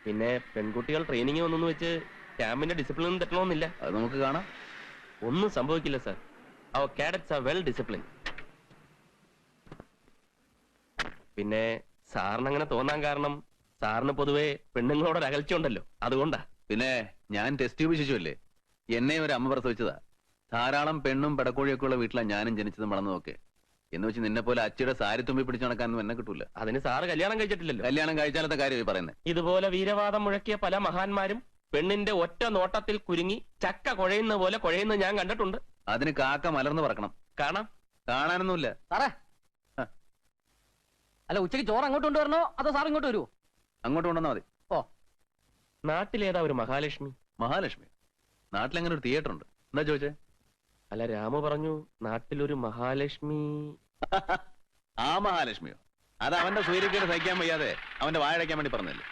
പിന്നെ പെൺകുട്ടികൾ ട്രെയിനിങ് വന്നെന്ന് വെച്ച് ക്യാമ്പിന്റെ ഡിസിപ്ലിൻ തെറ്റണമെന്നില്ല. അത് നമുക്ക് കാണാം. ഒന്നും സംഭവിക്കില്ല സാർ. അവർ കാഡറ്റ്സ് ആർ വെൽ ഡിസിപ്ലിൻ. പിന്നെ സാറിന് അങ്ങനെ തോന്നാൻ കാരണം സാറിന് പൊതുവെ പെണ്ണുങ്ങളോട് അകൽച്ച ഉണ്ടല്ലോ, അതുകൊണ്ടാ. പിന്നെ ഞാൻ ടെസ്റ്റ് ട്യൂബ് ശിശുവല്ലേ, എന്നെ ഒരു അമ്മ പ്രസവിച്ചതാ. ധാരാളം പെണ്ണും പെടക്കോഴിയൊക്കെ ഉള്ള വീട്ടിലാണ് ഞാനും ജനിച്ചതും വളർന്നതൊക്കെ. എന്ന് വെച്ച് നിന്നെ പോലെ അച്ഛയുടെ സാരി തുമ്പി പിടിച്ച് നടക്കാനൊന്നും എന്നെ കിട്ടൂല. അതിന് സാറ് കല്യാണം കഴിച്ചിട്ടില്ലല്ലോ. കല്യാണം കഴിച്ചാലത്തെ കാര്യം പറയുന്നത്. ഇതുപോലെ വീരവാദം മുഴക്കിയ പല മഹാന്മാരും പെണ്ണിന്റെ ഒറ്റ നോട്ടത്തിൽ കുരുങ്ങി ചക്ക കുഴയുന്ന പോലെ കുഴയുന്ന ഞാൻ കണ്ടിട്ടുണ്ട്. അതിന് കാക്ക മലർന്ന് പറക്കണം. കാണാം. കാണാനൊന്നുമില്ല സാറേ. അല്ല, ഉച്ചയ്ക്ക് ചോറ് അങ്ങോട്ട് കൊണ്ടുവരണോ അതോ സാർ ഇങ്ങോട്ട് വരുമോ? അങ്ങോട്ട് കൊണ്ടുവന്നാ മതി. ഓ, നാട്ടിലേതാ ഒരു മഹാലക്ഷ്മി? മഹാലക്ഷ്മി നാട്ടിലെങ്ങനെ ഒരു തിയേറ്റർ ഉണ്ട്? എന്താ ചോദിച്ചേ? അല്ല, രാമു പറഞ്ഞു നാട്ടിലൊരു മഹാലക്ഷ്മി. ആ മഹാലക്ഷ്മിയോ? അത് അവന്റെ സൂര്യക്കേട് സഹിക്കാൻ വയ്യാതെ അവന്റെ വായടയ്ക്കാൻ വേണ്ടി പറഞ്ഞല്ലേ.